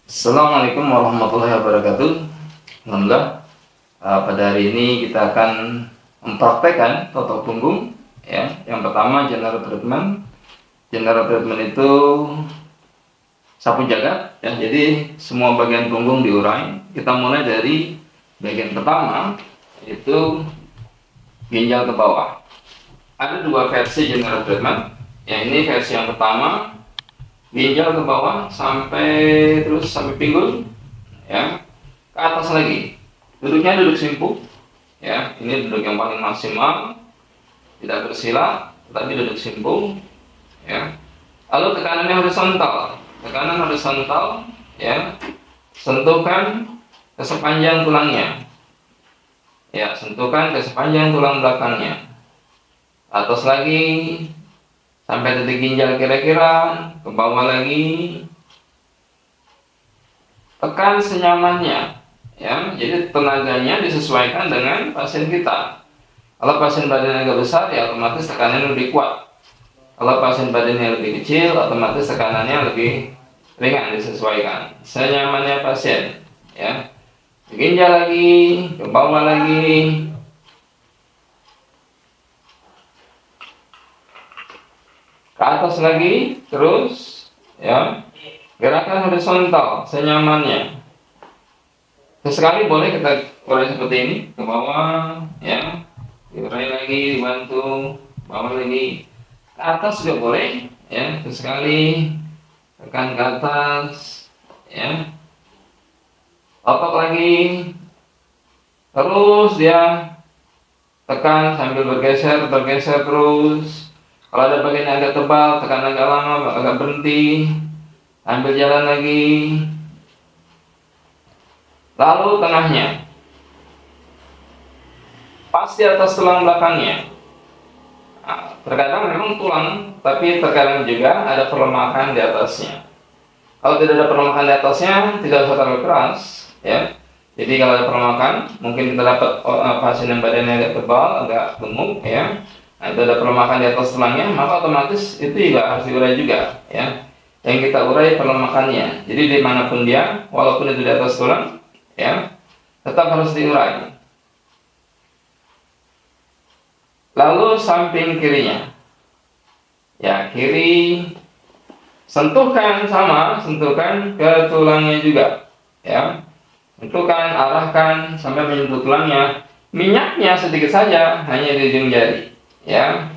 Assalamualaikum warahmatullahi wabarakatuh. Alhamdulillah, pada hari ini kita akan mempraktekkan totok punggung. Ya, yang pertama general treatment. General treatment itu sapu jagat. Ya, jadi semua bagian punggung diurai. Kita mulai dari bagian pertama, yaitu ginjal ke bawah. Ada dua versi general treatment. Ya, ini versi yang pertama. Ginjal ke bawah sampai pinggul, ya, ke atas lagi. Duduknya duduk simpuk, ya. Ini duduk yang paling maksimal, tidak bersila, tapi duduk simpuk, ya. Lalu tekanannya horizontal, ya. Sentuhkan ke sepanjang tulangnya, ya. Sentuhkan ke sepanjang tulang belakangnya. Atas lagi sampai titik ginjal kira-kira, ke bawah lagi, tekan senyamannya, ya. Jadi tenaganya disesuaikan dengan pasien kita. Kalau pasien badannya agak besar, ya otomatis tekanannya lebih kuat. Kalau pasien badannya lebih kecil, otomatis tekanannya lebih ringan, disesuaikan senyamannya pasien, ya. Ginjal lagi, ke bawah lagi, ke atas lagi, terus, ya. Gerakan horizontal senyamannya. Sesekali boleh kita urai seperti ini, ke bawah, ya. Diurai lagi, dibantu, bawah lagi, ke atas juga boleh, ya. Sesekali tekan ke atas, ya. Otot lagi, terus dia tekan sambil bergeser terus. Kalau ada bagian yang agak tebal, tekan agak lama, agak berhenti, ambil jalan lagi. Lalu tengahnya, pas di atas tulang belakangnya. Nah, terkadang memang tulang, tapi terkadang juga ada perlemahan di atasnya. Kalau tidak ada perlemahan di atasnya, tidak usah terlalu keras, ya. Jadi kalau ada perlemahan, mungkin kita dapat pasien yang badannya agak tebal, agak gemuk, ya. Nah, itu ada perlemahan di atas tulangnya, maka otomatis itu juga harus diurai juga, ya. Yang kita urai perlemahannya. Jadi dimanapun dia, walaupun itu di atas tulang, ya, tetap harus diurai. Lalu samping kirinya, ya, kiri, sentuhkan ke tulangnya juga, ya. Sentuhkan, arahkan sampai menyentuh tulangnya. Minyaknya sedikit saja, hanya di ujung jari, ya.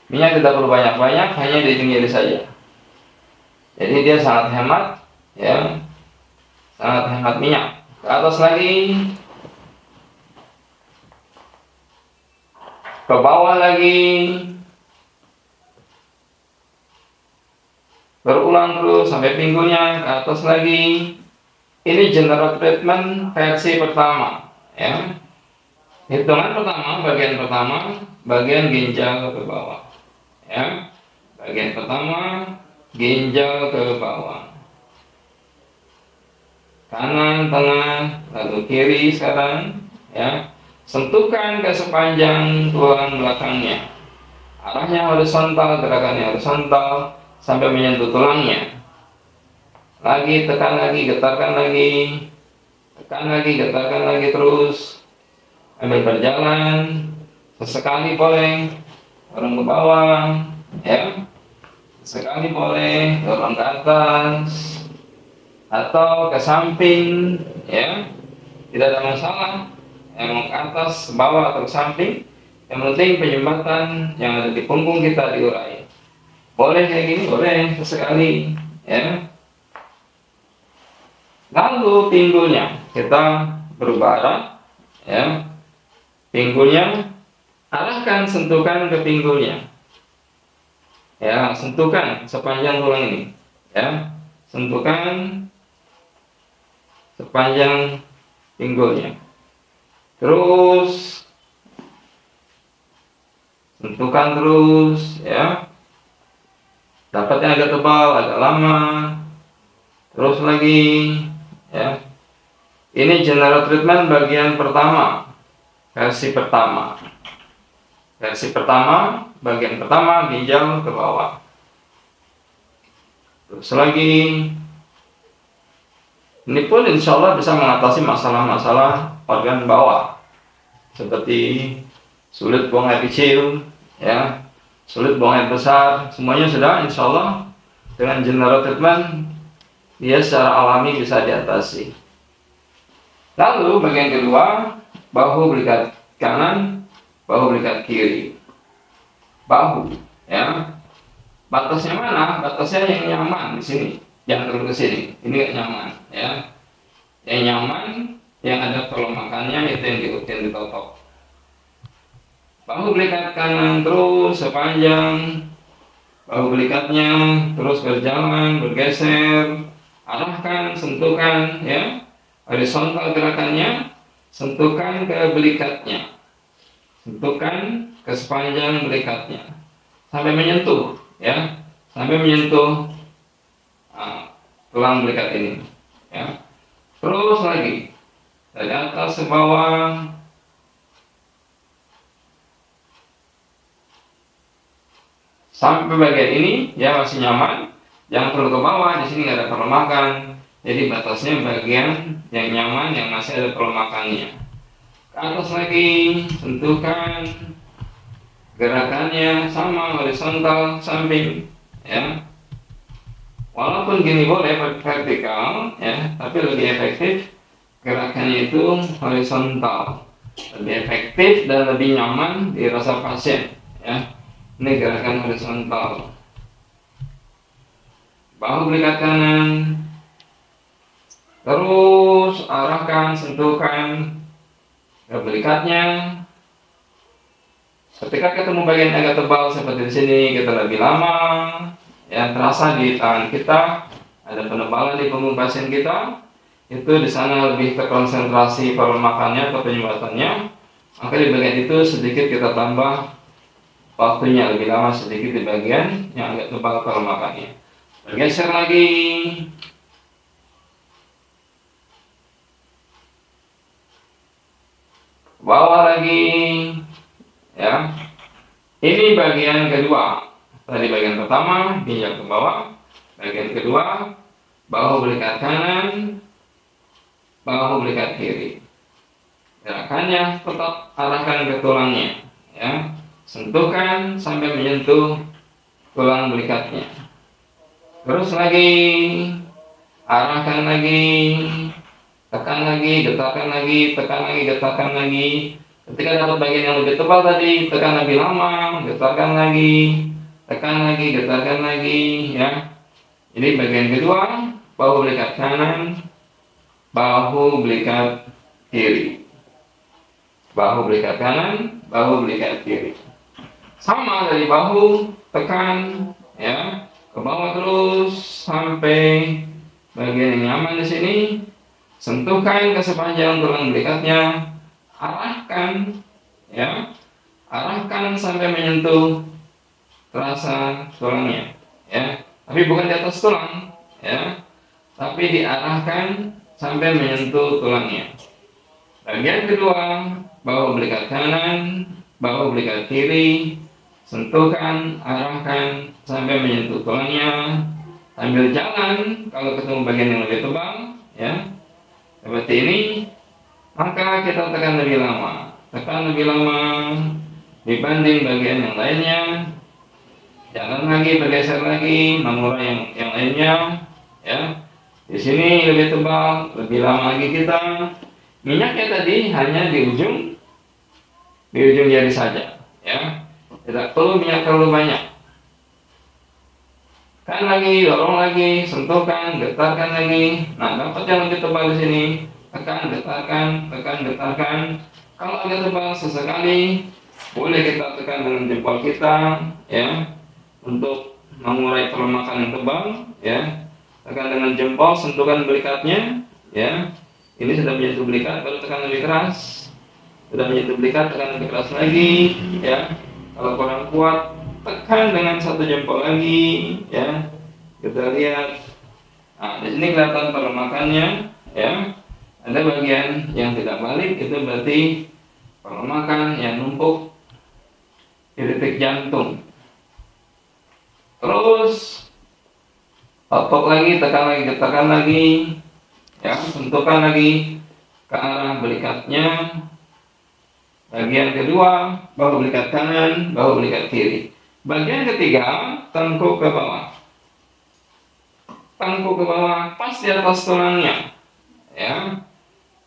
Minyak tidak perlu banyak-banyak, hanya di ujung jari saja. Jadi dia sangat hemat, ya, sangat hemat minyak. Ke atas lagi, ke bawah lagi, berulang terus sampai pinggulnya, ke atas lagi. Ini general treatment versi pertama, ya. Hitungan pertama, bagian ginjal ke bawah, ya. Bagian pertama, ginjal ke bawah, kanan, tengah, lalu kiri sekarang, ya. Sentuhkan ke sepanjang tulang belakangnya. Arahnya horizontal, gerakannya horizontal sampai menyentuh tulangnya. Lagi, tekan lagi, getarkan lagi, tekan lagi, getarkan lagi terus. Ambil berjalan, sesekali boleh dorong ke bawah, ya. Sesekali boleh dorong ke atas atau ke samping, ya. Tidak ada masalah, mau ke atas, ke bawah atau ke samping. Yang penting penyumbatan yang ada di punggung kita diurai. Boleh kayak gini, boleh sesekali, ya. Lalu pinggulnya kita berubah arah, ya. Pinggulnya arahkan, sentuhkan ke pinggulnya, ya. Sentuhkan sepanjang tulang ini, ya. Sentuhkan sepanjang pinggulnya. Terus sentuhkan terus, ya. Dapatnya agak tebal, agak lama. Terus lagi, ya. Ini general treatment bagian pertama, versi pertama. Bagian pertama ginjal ke bawah. Terus lagi, Ini pun insya Allah bisa mengatasi masalah-masalah organ bawah, seperti sulit buang air kecil, ya, sulit buang air besar, semuanya sudah insya Allah dengan general treatment dia secara alami bisa diatasi. Lalu bagian kedua, bahu belikat kanan, bahu belikat kiri. Bahu, ya. Batasnya mana? Batasnya yang nyaman di sini. Jangan terlalu ke sini. Ini gak nyaman, ya. Yang nyaman, yang ada pelemakannya itu yang ditotok. Bahu belikat kanan terus sepanjang bahu belikatnya terus berjalan, bergeser, arahkan, sentuhkan, ya. Horizontal gerakannya, sentuhkan ke belikatnya. Sentuhkan ke sepanjang belikatnya. Sampai menyentuh, ya. Sampai menyentuh tulang belikat ini, ya. Terus lagi dari atas ke bawah, sampai bagian ini ya masih nyaman, jangan terlalu ke bawah. Di sini nggak ada pelemakan, jadi batasnya bagian yang nyaman yang masih ada pelemakannya. Ke atas lagi, sentuhkan, gerakannya sama horizontal samping, ya. Walaupun gini boleh vertikal, ya, tapi lebih efektif gerakannya itu horizontal, lebih efektif dan lebih nyaman dirasa pasien, ya. Ini gerakan horizontal. Bahu belikat kanan, terus arahkan, sentuhkan ke belikatnya. Ketika ketemu bagian agak tebal seperti di sini, kita lebih lama, ya, terasa di tangan kita ada penebalan di punggung pasien kita. Itu di sana lebih terkonsentrasi pelemakannya atau penyembatannya. Maka di bagian itu sedikit kita tambah waktunya lebih lama sedikit di bagian yang agak tebal pelemakannya. Bergeser lagi. Bawah lagi, ya. Ini bagian kedua. Tadi bagian pertama ginjal ke bawah. Bagian kedua, bahu belikat kanan, bahu belikat kiri. Gerakannya tetap arahkan ke tulangnya, ya. Sentuhkan sampai menyentuh tulang belikatnya. Terus lagi, arahkan lagi, tekan lagi, getarkan lagi, tekan lagi, getarkan lagi. Ketika dapat bagian yang lebih tebal tadi, tekan lebih lama, getarkan lagi, tekan lagi, getarkan lagi, ya. Jadi bagian kedua, bahu belikat kanan, bahu belikat kiri. Bahu belikat kanan, bahu belikat kiri. Sama dari bahu, tekan, ya, ke bawah terus sampai bagian yang nyaman di sini. Sentuhkan ke sepanjang tulang belikatnya, arahkan, ya, arahkan sampai menyentuh terasa tulangnya, ya. Tapi bukan di atas tulang, ya, tapi diarahkan sampai menyentuh tulangnya. Bagian kedua, bahu belikat kanan, bahu belikat kiri. Sentuhkan, arahkan sampai menyentuh tulangnya. Sambil jalan, kalau ketemu bagian yang lebih tebal, ya, seperti ini, maka kita tekan lebih lama. Tekan lebih lama dibanding bagian yang lainnya. Jalan lagi, bergeser lagi, mengurai yang lainnya, ya. Di sini lebih tebal, lebih lama lagi kita. Minyaknya tadi hanya di ujung jari saja, ya. Tidak perlu minyak terlalu banyak. Tekan lagi, dorong lagi, sentuhkan, getarkan lagi. Nah, dapat yang lebih tebal di sini. Tekan, getarkan, tekan, getarkan. Kalau agak tebal sesekali, boleh kita tekan dengan jempol kita, ya, untuk mengurai pelemakan yang tebal, ya. Tekan dengan jempol, sentuhkan belikatnya, ya. Ini sudah menyentuh belikat, baru tekan lebih keras. Sudah menyentuh belikat, tekan lebih keras lagi, ya. Kalau kurang kuat, tekan dengan satu jempol lagi, ya. Kita lihat. Nah, di sini kelihatan pelemakannya, ya. Ada bagian yang tidak balik, itu berarti pelemakan yang numpuk di titik jantung. Terus otot lagi, tekan lagi, getarkan lagi. ya, tentukan lagi ke arah belikatnya. Bagian kedua, bahu belikat kanan, bahu belikat kiri. Bagian ketiga, tengkuk ke bawah. Tengkuk ke bawah pas di atas tulangnya, ya.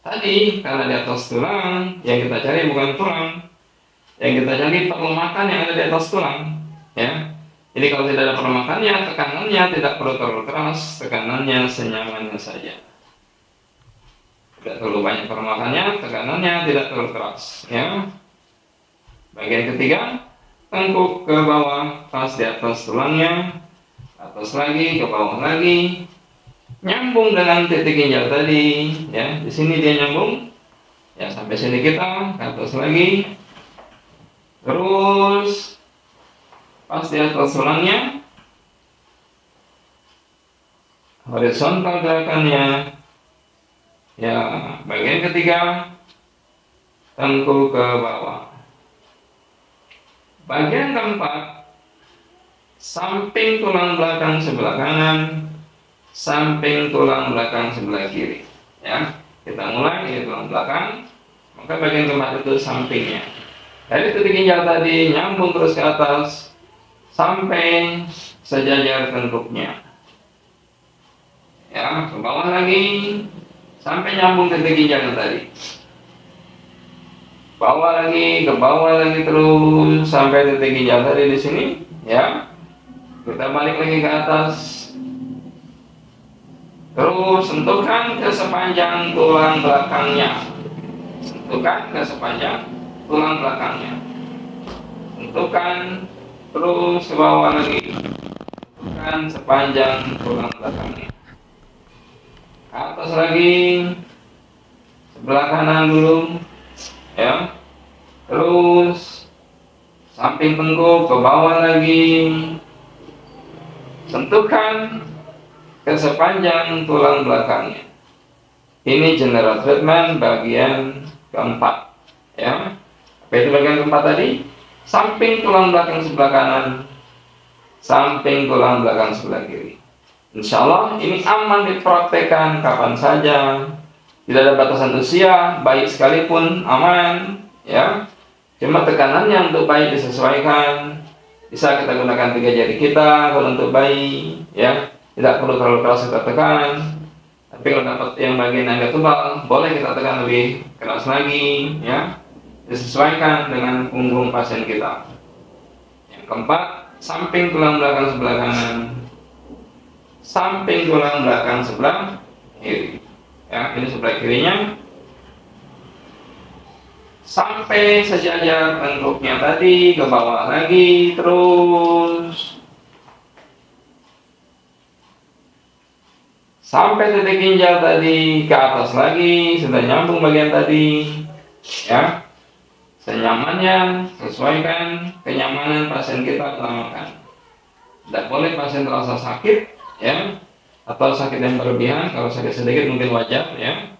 Tadi karena di atas tulang, yang kita cari bukan tulang, yang kita cari perlemakan yang ada di atas tulang, ya. Jadi kalau tidak ada perlemakannya, tekanannya tidak perlu terlalu keras, tekanannya senyamannya saja. Tidak terlalu banyak perlemakannya, tekanannya tidak terlalu keras, ya. Bagian ketiga, tengkuk ke bawah pas di atas tulangnya, atas lagi, ke bawah lagi, nyambung dengan titik ginjal tadi, ya. Di sini dia nyambung, ya, sampai sini kita, ke atas lagi, terus pas di atas tulangnya, horizontal gerakannya, ya. Bagian ketiga, tengkuk ke bawah. Bagian keempat, samping tulang belakang sebelah kanan, samping tulang belakang sebelah kiri, ya. Kita mulai dari tulang belakang, maka bagian keempat itu sampingnya. Dari titik ginjal tadi nyambung terus ke atas sampai sejajar tengkuknya, ya. Ke bawah lagi sampai nyambung titik ginjal tadi. Bawah lagi, ke bawah lagi terus sampai titik ginjal tadi di sini, ya. Kita balik lagi ke atas. Terus sentuhkan ke sepanjang tulang belakangnya. Sentuhkan ke sepanjang tulang belakangnya. Sentuhkan terus ke bawah lagi. Sentuhkan sepanjang tulang belakangnya. Ke atas lagi. Sebelah kanan dulu, ya. Terus samping tengkuk ke bawah lagi. Sentuhkan ke sepanjang tulang belakangnya. Ini general treatment bagian keempat, ya. Apa itu bagian keempat tadi? Samping tulang belakang sebelah kanan, samping tulang belakang sebelah kiri. Insya Allah ini aman dipraktekkan kapan saja. Tidak ada batasan usia, bayi sekalipun aman, ya. Cuma tekanannya untuk bayi disesuaikan. Bisa kita gunakan 3 jari kita kalau untuk bayi, ya. Tidak perlu terlalu keras kita tekan. Tapi kalau dapat yang bagian agak tebal, boleh kita tekan lebih keras lagi, ya. Disesuaikan dengan punggung pasien kita. Yang keempat, samping tulang belakang sebelah kanan, samping tulang belakang sebelah kiri, ya. Ini sebelah kirinya. Sampai sejajar tengkuknya tadi, ke bawah lagi, terus sampai titik ginjal tadi, ke atas lagi, sudah nyambung bagian tadi, ya. Senyamannya, sesuaikan kenyamanan pasien kita utamakan. Tidak boleh pasien terasa sakit, ya, atau sakit yang berlebihan. Kalau sakit sedikit mungkin wajar, ya.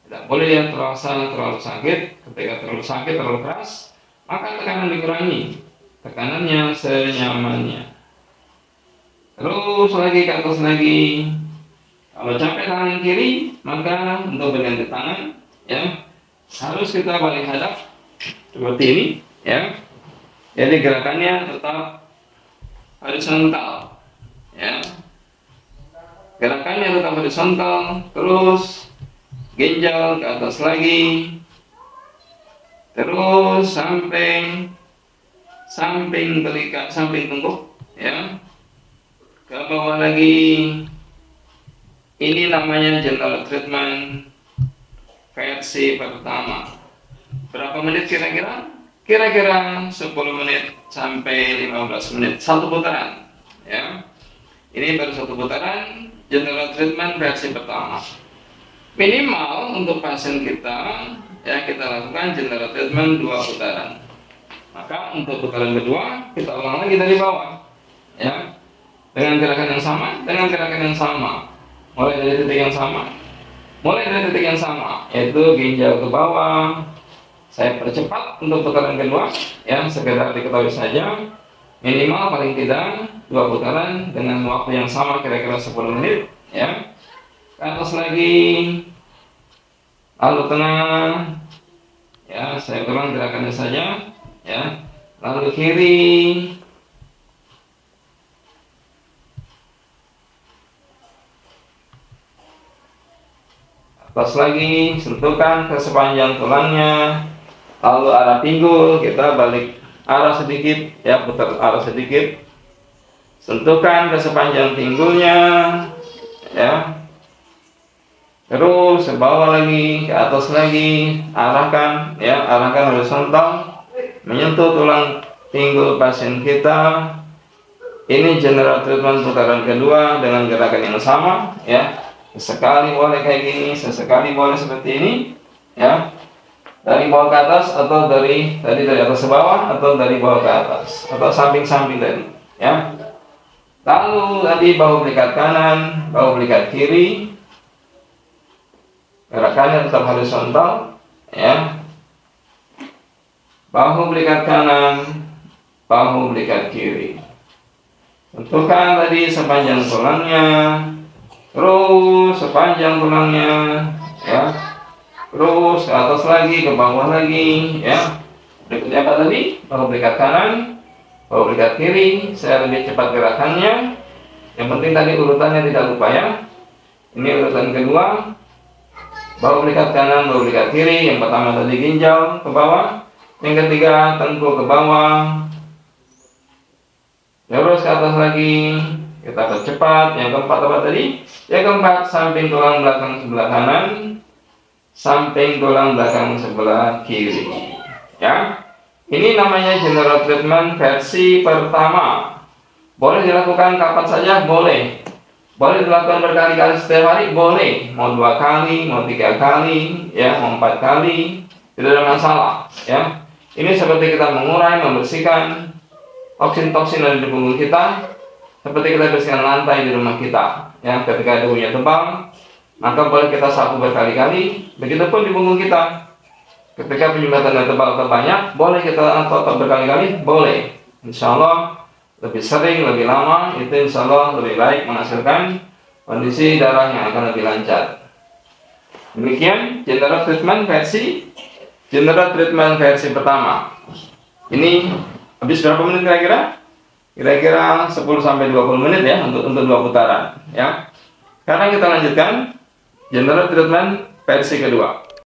Tidak boleh dia terasa terlalu sakit. Ketika terlalu sakit, terlalu keras, maka tekanan dikurangi. Tekanannya senyamannya. Terus lagi ke atas lagi. Kalau capek tangan kiri, maka untuk berganti tangan, ya, harus kita balik hadap seperti ini, ya. Jadi gerakannya tetap horizontal, ya. Gerakannya tetap horizontal, terus ginjal ke atas lagi, terus samping belikat, samping tengkuk, ya. Ke bawah lagi. Ini namanya general treatment versi pertama. Berapa menit kira-kira? Kira-kira 10 menit sampai 15 menit, satu putaran, ya. Ini baru satu putaran general treatment versi pertama. Minimal untuk pasien kita, ya, kita lakukan general treatment 2 putaran. Maka untuk putaran kedua kita ulang lagi dari bawah, ya, dengan gerakan yang sama, mulai dari titik yang sama, yaitu ginjal ke bawah. Saya percepat untuk putaran kedua, ya, sekedar diketahui saja. Minimal paling tidak 2 putaran dengan waktu yang sama, kira-kira 10 menit, ya. ke atas lagi, lalu tengah, ya saya ulang gerakannya saja, ya, lalu kiri, atas lagi, sentuhkan ke sepanjang tulangnya, lalu arah pinggul kita balik arah sedikit, ya, putar arah sedikit, sentuhkan ke sepanjang pinggulnya, ya, terus ke bawah lagi, ke atas lagi, arahkan, ya, arahkan horizontal menyentuh tulang pinggul pasien kita. Ini general treatment putaran kedua dengan gerakan yang sama, ya. Sesekali boleh kayak gini, sesekali boleh seperti ini, ya. Dari bawah ke atas atau dari atas ke bawah atau dari bawah ke atas atau samping-samping tadi, ya. Lalu tadi bahu belikat kanan, bahu belikat kiri. Gerakannya tetap horizontal, ya. Bahu belikat kanan, bahu belikat kiri. Tentukan tadi sepanjang tulangnya, terus sepanjang tulangnya, ya, terus ke atas lagi, ke bawah lagi, ya. Berikutnya apa tadi? Bahu belikat kanan, bahu belikat kiri. Saya lebih cepat gerakannya. Yang penting tadi urutannya tidak lupa, ya. Ini urutan kedua. Bahu belikat kanan, bahu belikat kiri. Yang pertama tadi ginjal ke bawah, yang ketiga tengkuk ke bawah, terus ke atas lagi. Kita percepat. Yang keempat apa tadi? Yang keempat samping tulang belakang sebelah kanan, samping tulang belakang sebelah kiri, ya. Ini namanya general treatment versi pertama. Boleh dilakukan kapan saja, boleh. Boleh dilakukan berkali-kali setiap hari, boleh. Mau 2 kali, mau 3 kali, ya, mau 4 kali, tidak ada masalah, ya. Ini seperti kita mengurai, membersihkan toksin-toksin dari di punggung kita, seperti kita bersihkan lantai di rumah kita, ya. Ketika debunya tebal, maka boleh kita sapu berkali-kali. Begitupun di punggung kita. Ketika penyumbatannya tebal atau banyak, boleh kita totok berkali-kali, boleh. Insya Allah lebih sering, lebih lama, itu insya Allah lebih baik menghasilkan kondisi darah yang akan lebih lancar. Demikian general treatment versi pertama. Ini habis berapa menit kira-kira? Kira-kira 10-20 menit, ya, untuk 2 putaran, ya. Sekarang kita lanjutkan general treatment versi kedua.